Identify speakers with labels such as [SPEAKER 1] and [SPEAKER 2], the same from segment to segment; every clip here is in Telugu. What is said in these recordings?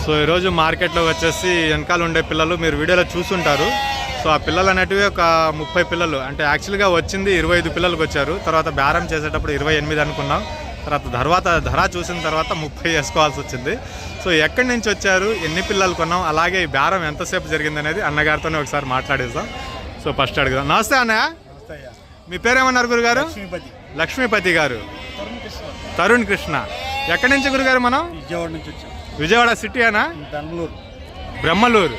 [SPEAKER 1] సో ఈరోజు మార్కెట్లో వచ్చేసి వెనకాల ఉండే పిల్లలు మీరు వీడియోలో చూసుంటారు. సో ఆ పిల్లలు అనేటివి ఒక 30 పిల్లలు, అంటే యాక్చువల్గా వచ్చింది 25 పిల్లలకు వచ్చారు. తర్వాత బేరం చేసేటప్పుడు 28 అనుకున్నాం. తర్వాత ధర చూసిన తర్వాత 30 వేసుకోవాల్సి వచ్చింది. సో ఎక్కడి నుంచి వచ్చారు, ఎన్ని పిల్లలు కొన్నాం, అలాగే ఈ బేరం ఎంతసేపు జరిగింది అనేది అన్నగారితోనే ఒకసారి మాట్లాడేద్దాం. సో ఫస్ట్ అడుగుదాం. నమస్తే అన్నయ్య, మీ పేరేమన్నారు గురుగారు? లక్ష్మీపతి గారు. తరుణ్ కృష్ణ. ఎక్కడి నుంచి గురుగారు? మనం
[SPEAKER 2] విజయవాడ నుంచి వచ్చాం.
[SPEAKER 1] విజయవాడ సిటీ అనా? బెనమలూరు.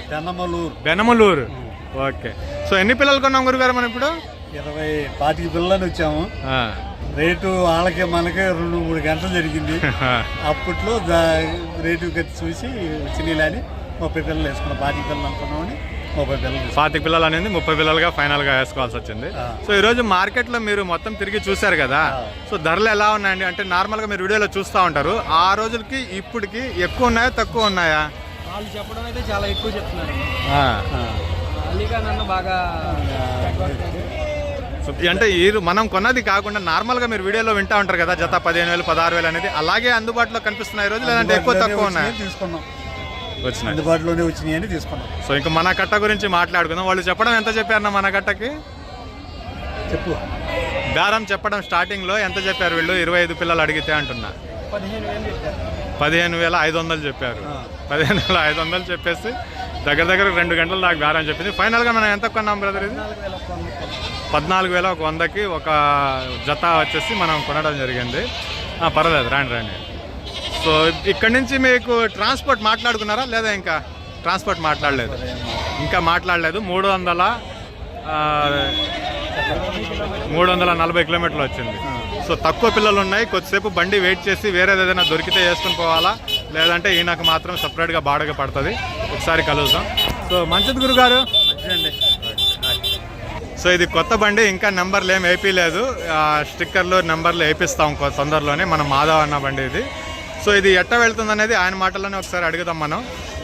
[SPEAKER 1] ఓకే. సో ఎన్ని పిల్లలు కొన్నాం గురుగారు మనం ఇప్పుడు?
[SPEAKER 2] 25 పిల్లలని వచ్చాము. రేటు వాళ్ళకి మనకి 2-3 గంటలు జరిగింది. అప్పట్లో రేటు చూసి వచ్చినాయని 30 పిల్లలు వేసుకున్నాం. 25 పిల్లలు అనుకున్నామని 30 పిల్లలు.
[SPEAKER 1] 25 పిల్లలు అనేది 30 పిల్లలుగా ఫైనల్గా వేసుకోవాల్సి వచ్చింది. సో ఈరోజు మార్కెట్లో మీరు మొత్తం తిరిగి చూశారు కదా, సో ధరలు ఎలా ఉన్నాయండి? అంటే నార్మల్గా మీరు వీడియోలో చూస్తూ ఉంటారు, ఆ రోజులకి ఇప్పటికి ఎక్కువ ఉన్నాయా తక్కువ ఉన్నాయా?
[SPEAKER 3] వాళ్ళు చెప్పడం అయితే చాలా ఎక్కువ చెప్తున్నారు. బాగా
[SPEAKER 1] అంటే మనం కొన్నది కాకుండా నార్మల్గా మీరు వీడియోలో వింటూ ఉంటారు కదా, జత 15,000 16,000 అనేది అలాగే అందుబాటులో కనిపిస్తున్నాయి రోజు, లేదంటే ఎక్కువ తక్కువ ఉన్నాయి?
[SPEAKER 2] తీసుకున్నాం,
[SPEAKER 1] వచ్చినాయి,
[SPEAKER 2] అందుబాటులోనే వచ్చినాయని తీసుకున్నాం.
[SPEAKER 1] సో ఇంకా మన కట్ట గురించి మాట్లాడుకుందాం. వాళ్ళు చెప్పడం ఎంత చెప్పారన్నా మన కట్టకి?
[SPEAKER 2] చెప్పు.
[SPEAKER 1] బేరం చెప్పడం స్టార్టింగ్లో ఎంత చెప్పారు వీళ్ళు? 25 పిల్లలు అడిగితే అంటున్నా 15,500 చెప్పారు. 15,500 చెప్పేసి దగ్గర 2 గంటలు నాకు బేరం చెప్పింది. ఫైనల్గా మనం ఎంత కొన్నాం బ్రదర్? ఇది 14,100కి ఒక జత వచ్చేసి మనం కొనడం జరిగింది. పర్వాలేదు, రండి. సో ఇక్కడి నుంచి మీకు ట్రాన్స్పోర్ట్ మాట్లాడుకున్నారా లేదా? ఇంకా ట్రాన్స్పోర్ట్ మాట్లాడలేదు. 340 కిలోమీటర్లు వచ్చింది. సో తక్కువ పిల్లలు ఉన్నాయి, కొద్దిసేపు బండి వెయిట్ చేసి వేరేది ఏదైనా దొరికితే వేసుకుని పోవాలా, లేదంటే ఈయనకు మాత్రం సపరేట్గా బాడగా పడుతుంది. ఒకసారి కలుద్దాం. సో మంచిది గురుగారు. సో ఇది కొత్త బండి, ఇంకా నెంబర్లు ఏం వేయలేదు, స్టిక్కర్లు నెంబర్లు వేపిస్తాం తొందరలోనే. మన మాధవ్ అన్న బండి ఇది. సో ఇది ఎట్ట వెళ్తుంది అనేది ఆయన మాటల్లోనే ఒకసారి అడుగుదాం మనం.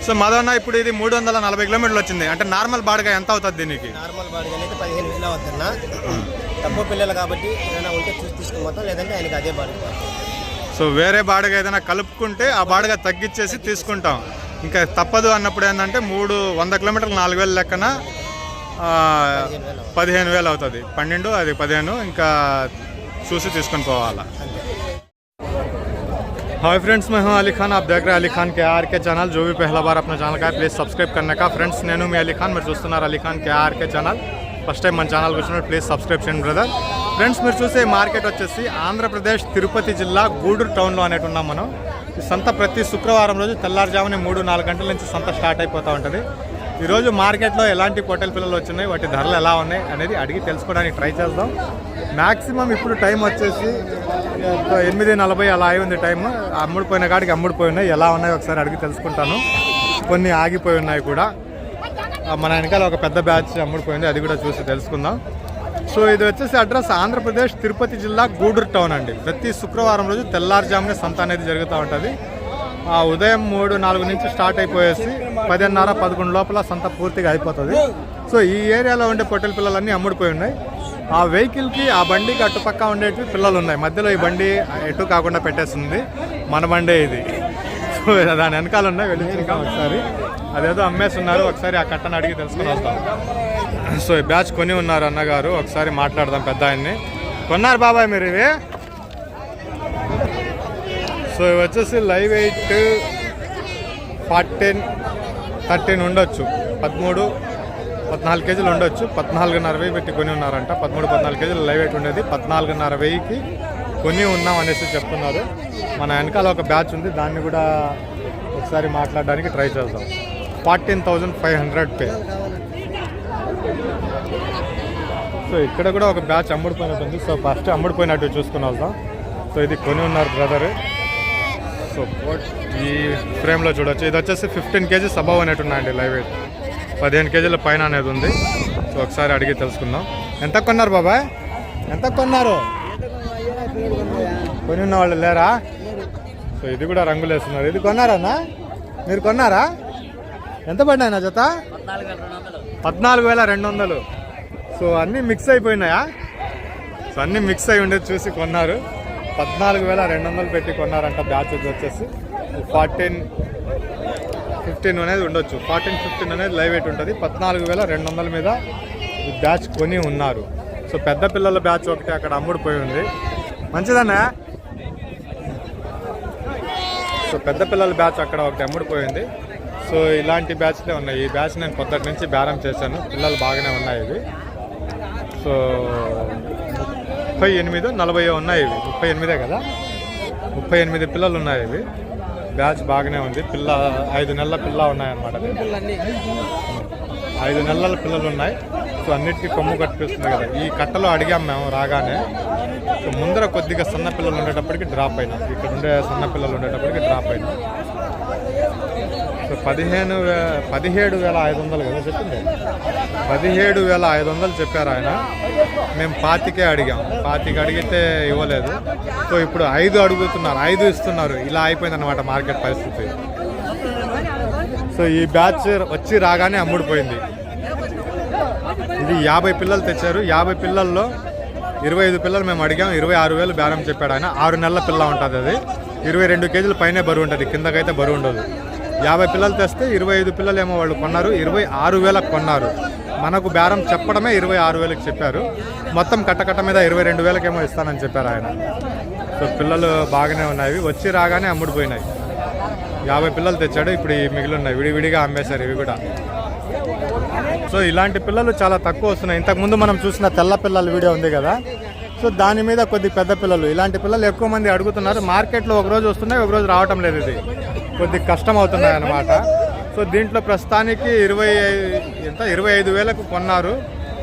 [SPEAKER 1] సో మాధవ్ అన్న, ఇప్పుడు ఇది 340 కిలోమీటర్లు వచ్చింది, అంటే నార్మల్ బాడగా ఎంత అవుతుంది దీనికి?
[SPEAKER 4] నార్మల్ బాడగా అయితే 15,000 అవుతుందన్నా. తక్కువ పిల్లలు కాబట్టి ఏదైనా ఉంటే చూసి తీసుకుపోతాం, లేదంటే ఆయనకి అదే బాడగా.
[SPEAKER 1] సో వేరే బాడగా ఏదైనా కలుపుకుంటే ఆ బాడగా తగ్గించేసి తీసుకుంటాం. ఇంకా తప్పదు అన్నప్పుడు ఏంటంటే 100 కిలోమీటర్లు 4,000 లెక్కన 15,000 అవుతుంది. 12 అది 15, ఇంకా చూసి తీసుకొని పోవాలా. हाय फ्रेंड्स, मैं हूं अली खान. आप देख रहे हैं अली खान KR के चैनल. जो भी पहला बार अपना ఛానల్ का है प्लीज़ सब्सक्राइब करने का. फ्रेंड्स నేను మీ అలీ ఖాన్, మీరు చూస్తున్నారు అలీ ఖాన్ KR के ఛానల్. ఫస్ట్ టైం మన ఛానల్కి వచ్చినప్పుడు ప్లీజ్ సబ్స్క్రైబ్ చేయండి బ్రదర్. ఫ్రెండ్స్ మీరు చూసే మార్కెట్ వచ్చేసి ఆంధ్రప్రదేశ్ తిరుపతి జిల్లా గూడూరు టౌన్లో అనేటు ఉన్నాం మనం. ఈ సంత ప్రతి శుక్రవారం రోజు తెల్లారుజామున 3-4 గంటల నుంచి సంత స్టార్ట్ అయిపోతూ ఉంటుంది. ఈరోజు మార్కెట్లో ఎలాంటి పొట్టెల పిల్లలు వచ్చినాయి, వాటి ధరలు ఎలా ఉన్నాయి అనేది అడిగి తెలుసుకోవడానికి ట్రై చేద్దాం. మ్యాక్సిమం ఇప్పుడు టైం వచ్చేసి 8:40 అలా అయి ఉంది టైం. అమ్ముడిపోయిన కాడికి అమ్ముడిపోయినాయి, ఎలా ఉన్నాయో ఒకసారి అడిగి తెలుసుకుంటాను. కొన్ని ఆగిపోయి ఉన్నాయి కూడా. మన వెనకాల ఒక పెద్ద బ్యాచ్ అమ్ముడిపోయింది, అది కూడా చూసి తెలుసుకుందాం. సో ఇది వచ్చేసి అడ్రస్ ఆంధ్రప్రదేశ్ తిరుపతి జిల్లా గూడూరు టౌన్ అండి. ప్రతి శుక్రవారం రోజు తెల్లారుజామునే సంత అనేది జరుగుతూ ఉంటుంది. ఉదయం 3-4 నుంచి స్టార్ట్ అయిపోయేసి 10:30-11 లోపల సంత పూర్తిగా అయిపోతుంది. సో ఈ ఏరియాలో ఉండే పొట్టెల పిల్లలన్నీ అమ్ముడిపోయి ఉన్నాయి. ఆ వెహికల్కి, ఆ బండికి అటుపక్క ఉండేటివి పిల్లలు ఉన్నాయి. మధ్యలో ఈ బండి ఎటు కాకుండా పెట్టేస్తుంది, మన బండే ఇది. సో దాని వెనకాల ఉన్నాయి, వెళ్ళి చూద్దాం ఒకసారి. అదేదో అమ్మేస్తున్నారు, ఒకసారి ఆ కట్టను అడిగి తెలుసుకుని వస్తాం. సో ఈ బ్యాచ్ కొని ఉన్నారు అన్నగారు, ఒకసారి మాట్లాడదాం పెద్ద ఆయన్ని. కొన్నారు బాబాయ్ మీరు ఇవి? సో ఇవి వచ్చేసి లైవ్ వెయిట్ 13 ఉండొచ్చు, 13-14 కేజీలు ఉండొచ్చు. 14,500 పెట్టి కొని ఉన్నారంట. 13-14 కేజీలు లైవ్ వెయిట్ ఉండేది. 14,500కి కొని ఉన్నాం అనేసి చెప్తున్నారు. మన వెనకాల ఒక బ్యాచ్ ఉంది, దాన్ని కూడా ఒకసారి మాట్లాడడానికి ట్రై చేద్దాం. 14,500 పే. సో ఇక్కడ కూడా ఒక బ్యాచ్ అమ్ముడిపోయినట్టుంది. సో ఫస్ట్ అమ్ముడిపోయినట్టు చూసుకుని వద్దాం. సో ఇది కొని ఉన్నారు బ్రదర్. సో ఈ ఫ్రేమ్లో చూడొచ్చు. ఇది వచ్చేసి 15 కేజీస్ అబవ్ అనేట్టున్నాయండి లైవ్ వెయిట్. 15 కేజీల పైన అనేది ఉంది. సో ఒకసారి అడిగి తెలుసుకుందాం. ఎంత కొన్నారు బాబాయ్? ఎంత కొన్నారు? కొని ఉన్న వాళ్ళు లేరా? సో ఇది కూడా రంగులు వేస్తున్నారు. ఇది కొన్నారన్నా? మీరు కొన్నారా? ఎంత పడినాయి నా జత? 14,200. సో అన్నీ మిక్స్ అయిపోయినాయా? సో అన్నీ మిక్స్ అయి ఉండేది చూసి కొన్నారు. 14,200 పెట్టి కొన్నారంట. బ్యాచ్ వచ్చేసి 14 15 అనేది ఉండొచ్చు. 14-15 అనేది లైవ్ వెయిట్ ఉంటుంది. 14,200 మీద ఈ బ్యాచ్ కొని ఉన్నారు. సో పెద్ద పిల్లల బ్యాచ్ ఒకటి అక్కడ అమ్ముడుపోయి ఉంది. మంచిదన్నా. సో పెద్ద పిల్లల బ్యాచ్ అక్కడ ఒకటి అమ్ముడుపోయింది. సో ఇలాంటి బ్యాచ్లే ఉన్నాయి. ఈ బ్యాచ్ నేను పొద్దుటి నుంచి బేరం చేశాను. పిల్లలు బాగానే ఉన్నాయి ఇవి. సో 38-40 ఉన్నాయి ఇవి. 38 కదా, 38 పిల్లలు ఉన్నాయి ఇవి. బ్యాచ్ బాగానే ఉంది. 5 నెలల పిల్ల ఉన్నాయన్నమాట. 5 నెలల పిల్లలు ఉన్నాయి. సో అన్నిటికీ కొమ్ము కట్టిస్తుంది కదా. ఈ కట్టలో అడిగాం మేము రాగానే. సో ముందర కొద్దిగా సన్న పిల్లలు ఉండేటప్పటికి డ్రాప్ అయినా, ఇక్కడ ఉండే సన్న పిల్లలు ఉండేటప్పటికి డ్రాప్ అయినా. సో 17,500 కదా చెప్పింది. 17,500 చెప్పారు ఆయన. మేము 25 అడిగాం. 25 అడిగితే ఇవ్వలేదు. సో ఇప్పుడు 5 అడుగుతున్నారు, 5 ఇస్తున్నారు. ఇలా అయిపోయిందన్నమాట మార్కెట్ పరిస్థితి. సో ఈ బ్యాచ్ వచ్చి రాగానే అమ్ముడుపోయింది. ఇది 50 పిల్లలు తెచ్చారు. 50 పిల్లల్లో 25 పిల్లలు మేము అడిగాం. 26,000 బేరం చెప్పాడు ఆయన. 6 నెలల పిల్ల ఉంటుంది అది. 22 కేజీల పైనే బరువు ఉంటుంది, కిందకైతే బరువు ఉండదు. 50 పిల్లలు తెస్తే 25 పిల్లలు ఏమో వాళ్ళు కొన్నారు. 26,000 కొన్నారు. మనకు బేరం చెప్పడమే 26,000 చెప్పారు. మొత్తం కట్టకట్ట మీద 22,000 ఏమో ఇస్తానని చెప్పారు ఆయన. సో పిల్లలు బాగానే ఉన్నాయి. వచ్చి రాగానే అమ్ముడుపోయినాయి. 50 పిల్లలు తెచ్చాడు. ఇప్పుడు ఈ మిగిలి ఉన్నాయి. విడివిడిగా అమ్మేశారు ఇవి కూడా. సో ఇలాంటి పిల్లలు చాలా తక్కువ వస్తున్నాయి. ఇంతకుముందు మనం చూసిన తెల్ల పిల్లల వీడియో ఉంది కదా. సో దాని మీద కొద్ది పెద్ద పిల్లలు, ఇలాంటి పిల్లలు ఎక్కువ మంది అడుగుతున్నారు. మార్కెట్లో ఒకరోజు వస్తున్నాయి, ఒకరోజు రావటం లేదు. ఇది కొద్ది కష్టం అవుతున్నాయి అన్నమాట. సో దీంట్లో ప్రస్తుతానికి 25,000 కొన్నారు.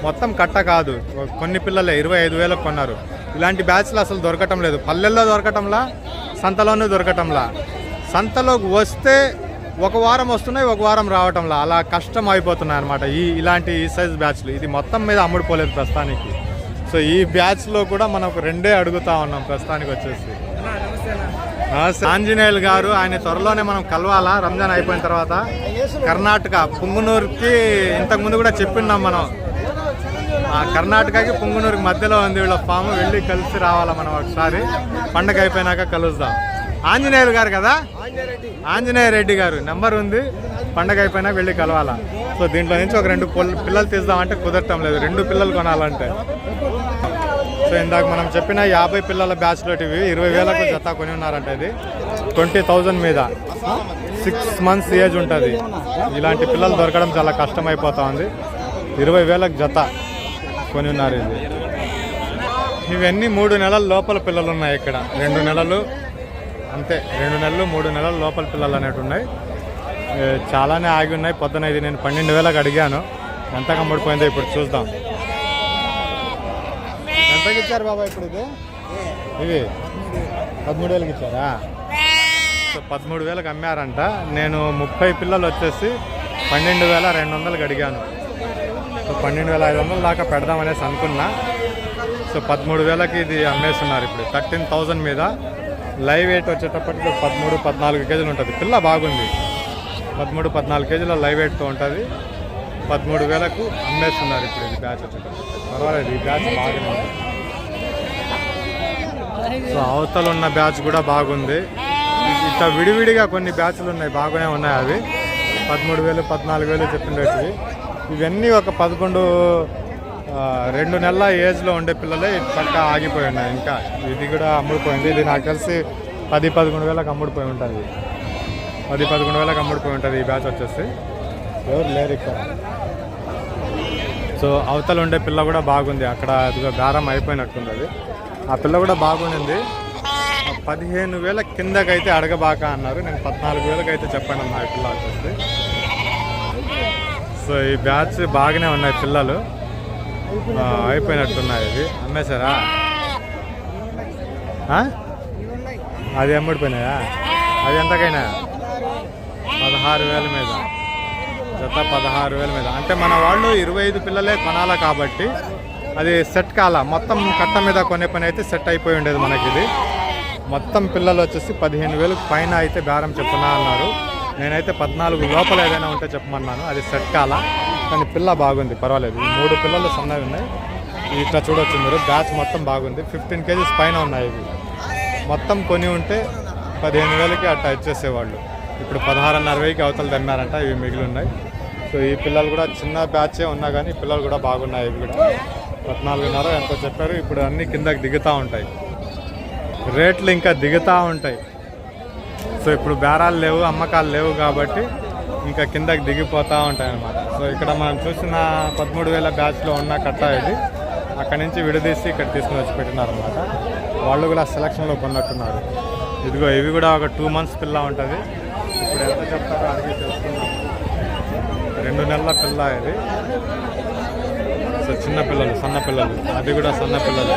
[SPEAKER 1] మొత్తం కట్ట కాదు, కొన్ని పిల్లలే 25,000 కొన్నారు. ఇలాంటి బ్యాచ్లు అసలు దొరకటం లేదు. పల్లెల్లో దొరకటంలా, సంతలోనే దొరకటంలా. సంతలోకి వస్తే ఒక వారం వస్తున్నాయి, ఒక వారం రావటంలా. అలా కష్టం అయిపోతున్నాయి అన్నమాట ఇలాంటి ఈ సైజ్ బ్యాచ్లు. ఇది మొత్తం మీద అమ్ముడుపోలేదు ప్రస్తుతానికి. సో ఈ బ్యాచ్లో కూడా మనం 2 అడుగుతా ఉన్నాం ప్రస్తుతానికి వచ్చేసి. ఆంజనేయులు గారు, ఆయన త్వరలోనే మనం కలవాలా రంజాన్ అయిపోయిన తర్వాత. కర్ణాటక పుంగనూరుకి ఇంతకుముందు కూడా చెప్పిన్నాం మనం. కర్ణాటకకి పుంగనూరుకి మధ్యలో ఉంది వీళ్ళ ఫామ్. వెళ్ళి కలిసి రావాలా మనం ఒకసారి. పండగ అయిపోయినాక కలుద్దాం. ఆంజనేయులు గారు కదా, ఆంజనేయ రెడ్డి గారు నెంబర్ ఉంది. పండగ అయిపోయినా వెళ్ళి కలవాలా. సో దీంట్లో నుంచి ఒక 2 పిల్లలు తీద్దామంటే కుదరటం లేదు. 2 పిల్లలు కొనాలంటే. సో ఇందాక మనం చెప్పిన 50 పిల్లల బ్యాచ్లో ఇవి 20,000 జత కొని ఉన్నారంట. ఇది 20,000 మీద 6 months ఏజ్ ఉంటుంది. ఇలాంటి పిల్లలు దొరకడం చాలా కష్టమైపోతా ఉంది. 20,000 జత కొని ఉన్నారు. ఇది ఇవన్నీ 3 నెలల లోపల పిల్లలు ఉన్నాయి ఇక్కడ. 2 నెలలు అంతే, 2 నెలలు 3 నెలల లోపల పిల్లలు అనేవి ఉన్నాయి. చాలానే ఆగి ఉన్నాయి. పొద్దున ఇది నేను 12,000 అడిగాను. ఎంతగా అమ్ముడిపోయిందో ఇప్పుడు చూద్దాం. ఎంతకి ఇచ్చారు బాబా ఇప్పుడు ఇది? ఇవి 13,000 ఇచ్చారా? సో 13,000 అమ్మారంట. నేను 30 పిల్లలు వచ్చేసి 12,200 అడిగాను. సో 12,500 దాకా పెడదామనేసి అనుకున్నా. సో 13,000 ఇది అమ్మేస్తున్నారు ఇప్పుడు. 13,000 మీద లైవ్ వెయిట్ వచ్చేటప్పటికి 13-14 కేజీలు ఉంటుంది. పిల్ల బాగుంది. 13-14 కేజీల లైవ్ వెయిట్తో ఉంటుంది. 13,000 అమ్మేస్తున్నారు ఇప్పుడు. ఇది బ్యాచ్ వచ్చేటప్పుడు పర్వాలేదు. ఈ బ్యాచ్ బాగానే ఉంది. సో అవతల ఉన్న బ్యాచ్ కూడా బాగుంది. ఇట్లా విడివిడిగా కొన్ని బ్యాచ్లు ఉన్నాయి, బాగానే ఉన్నాయి. అవి 13,000, 14,000 చెప్పిండేటివి. ఇవన్నీ ఒక 2 నెలల ఏజ్లో ఉండే పిల్లలే పక్క ఆగిపోయి ఉన్నాయి. ఇంకా ఇది కూడా అమ్ముడిపోయింది. ఇది నాకు తెలిసి 10-11,000 అమ్ముడిపోయి ఉంటుంది. 10-11,000 అమ్ముడిపోయి ఉంటుంది ఈ బ్యాచ్ వచ్చేసి. ఎవరు లేరు ఇక్కడ. సో అవతల ఉండే పిల్ల కూడా బాగుంది. అక్కడ అదిగా బేరం అయిపోయినట్టుంది. అది ఆ పిల్ల కూడా బాగుండింది. 15,000 కిందకైతే అడగబాక అన్నారు. నేను 14,000 అయితే చెప్పాను అన్న ఈ పిల్ల వచ్చేసి. సో ఈ బ్యాచ్ బాగానే ఉన్నాయి పిల్లలు. అయిపోయినట్టున్నాయి. ఇవి అమ్మేశారా? అది అమ్ముడిపోయినాయా? అది ఎంతకైనా 16,000 మీద జత. 16,000 మీద అంటే మన వాళ్ళు 25 పిల్లలే కొనాలా కాబట్టి అది సెట్ కాల. మొత్తం కట్ట మీద కొనే పని అయితే సెట్ అయిపోయి ఉండేది మనకి. ఇది మొత్తం పిల్లలు వచ్చేసి 15,000 పైన అయితే బేరం చెప్తున్నా అన్నారు. నేనైతే 14 లోపల ఏదైనా ఉంటే చెప్పమన్నాను. అది సెట్ కాల. కానీ పిల్ల బాగుంది, పర్వాలేదు. ఈ 3 పిల్లలు సన్నవి ఉన్నాయి. ఇట్లా చూడొచ్చు మీరు. బ్యాచ్ మొత్తం బాగుంది. 15 కేజీస్ పైన ఉన్నాయి. ఇవి మొత్తం కొని ఉంటే 15,000కి అట్లా ఇచ్చేసేవాళ్ళు. ఇప్పుడు 16,500కి అవతల తెమ్మారంట, ఇవి మిగిలి ఉన్నాయి. సో ఈ పిల్లలు కూడా చిన్న బ్యాచే ఉన్నా కానీ పిల్లలు కూడా బాగున్నాయి. ఇవి కూడా 14,500 ఎంతో చెప్పారు. ఇప్పుడు అన్నీ కిందకి దిగుతూ ఉంటాయి, రేట్లు ఇంకా దిగుతూ ఉంటాయి. సో ఇప్పుడు బేరాలు లేవు, అమ్మకాలు లేవు కాబట్టి ఇంకా కిందకి దిగిపోతూ ఉంటాయి అన్నమాట. సో ఇక్కడ మనం చూసిన 13,000 బ్యాచ్లో ఉన్న కట్ట ఇది, అక్కడి నుంచి విడదీసి ఇక్కడ తీసుకుని వచ్చి పెట్టినారనమాట. వాళ్ళు కూడా సెలక్షన్లో కొన్నట్టున్నారు. ఇదిగో ఇవి కూడా ఒక 2 months పిల్ల ఉంటుంది. ఇప్పుడు ఎంత చెప్తారో అడిగి తెలుసుకున్నాం. 2 నెలల పిల్ల ఇది. సో చిన్న పిల్లలు, సన్న పిల్లలు, అది కూడా సన్న పిల్లలు.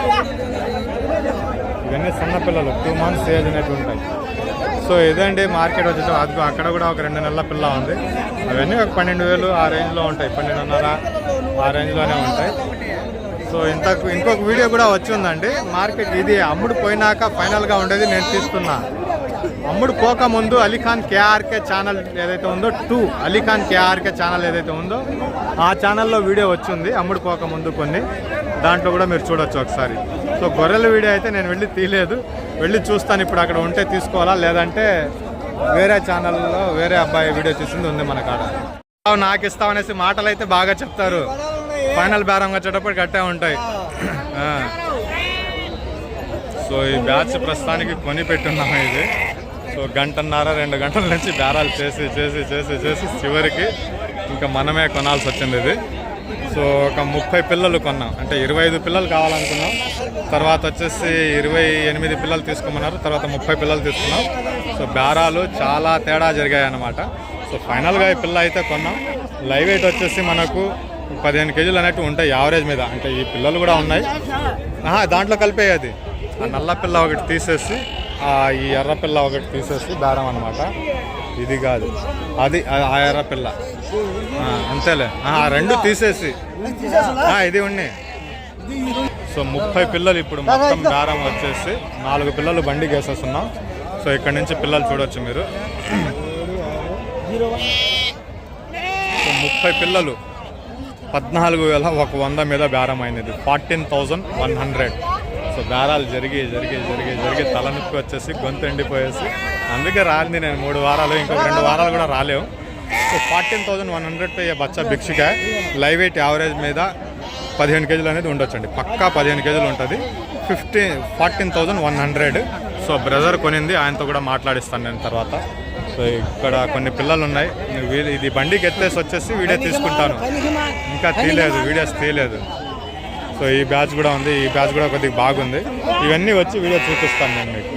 [SPEAKER 1] ఇవన్నీ సన్న పిల్లలు 2 months ఏజ్ అనేవి ఉంటాయి. సో ఇదండి మార్కెట్ వచ్చేసి. అది అక్కడ కూడా ఒక 2 నెలల పిల్ల ఉంది. అవన్నీ ఒక 12,000 ఆ రేంజ్లో ఉంటాయి, 12,500 ఆ రేంజ్లోనే ఉంటాయి. సో ఇంకొక వీడియో కూడా వచ్చి ఉందండి మార్కెట్. ఇది అమ్ముడు పోయినాక ఫైనల్గా ఉండేది నేను తీస్తున్నా. అమ్ముడు పోకముందు అలీఖాన్ కేఆర్కే ఛానల్ ఏదైతే ఉందో 2 అలీఖాన్ కేఆర్కే ఛానల్ ఏదైతే ఉందో ఆ ఛానల్లో వీడియో వచ్చింది అమ్ముడు పోకముందు కొన్ని. దాంట్లో కూడా మీరు చూడొచ్చు ఒకసారి. సో గొర్రెల వీడియో అయితే నేను వెళ్ళి తీయలేదు, వెళ్ళి చూస్తాను ఇప్పుడు అక్కడ ఉంటే తీసుకోవాలా, లేదంటే వేరే ఛానల్లో వేరే అబ్బాయి వీడియో తీసింది ఉంది మన కాడ. నాకు ఇస్తామనేసి మాటలు అయితే బాగా చెప్తారు, ఫైనల్ బేరం వచ్చేటప్పుడు గట్టే ఉంటాయి. సో ఈ బ్యాచ్ ప్రస్తుతానికి కొని పెట్టున్నాము ఇది. సో 1.5-2 గంటల నుంచి బేరాలు చేసి చేసి చేసి చేసి చివరికి ఇంకా మనమే కొనాల్సి వచ్చింది ఇది. సో ఒక 30 పిల్లలు కొన్నాం, అంటే 25 పిల్లలు కావాలనుకున్నాం. తర్వాత వచ్చేసి 28 పిల్లలు తీసుకోమన్నారు, తర్వాత 30 పిల్లలు తీసుకున్నాం. సో బేరాలు చాలా తేడా జరిగాయి అన్నమాట. సో ఫైనల్గా ఈ పిల్ల అయితే కొన్నాం. లైవ్ వెయిట్ వచ్చేసి మనకు 15 కేజీలు అనేవి ఉంటాయి యావరేజ్ మీద. అంటే ఈ పిల్లలు కూడా ఉన్నాయి, దాంట్లో కలిపేది. ఆ నల్ల పిల్ల ఒకటి తీసేసి ఈ ఎర్ర పిల్ల ఒకటి తీసేసి బేరం అనమాట. ఇది కాదు, అది ఆ ఎర్ర పిల్ల అంతేలే. ఆ 2 తీసేసి ఇది ఉన్నాయి. సో 30 పిల్లలు ఇప్పుడు మొత్తం బేరం వచ్చేసి 4 పిల్లలు బండికి వేసేస్తున్నాం. సో ఇక్కడ నుంచి పిల్లలు చూడొచ్చు మీరు. సో 30 పిల్లలు 14,100 మీద బేరం అయింది. 14,100. సో బేరాలు జరిగి జరిగి జరిగి జరిగి తలనొప్పి వచ్చేసి గొంతు ఎండిపోయేసి అందుకే రాలింది నేను 3 వారాలు, ఇంకొక 2 వారాలు కూడా రాలేవు. సో 14,100 పే బచ్చా భిక్షిక. లైవ్ వెయిట్ యావరేజ్ మీద 15 కేజీలు అనేది ఉండొచ్చండి, పక్కా 15 కేజీలు ఉంటుంది. 14,100. సో బ్రదర్ కొనింది, ఆయనతో కూడా మాట్లాడిస్తాను నేను తర్వాత. సో ఇక్కడ కొన్ని పిల్లలు ఉన్నాయి. ఇది బండికి ఎత్తేసి వచ్చేసి వీడియో తీసుకుంటాను, ఇంకా తీయలేదు, వీడియోస్ తీయలేదు. సో ఈ బ్యాచ్ కూడా ఉంది, ఈ బ్యాచ్ కూడా కొద్దిగా బాగుంది. ఇవన్నీ వచ్చి వీడియో చూపిస్తాను నేను మీకు.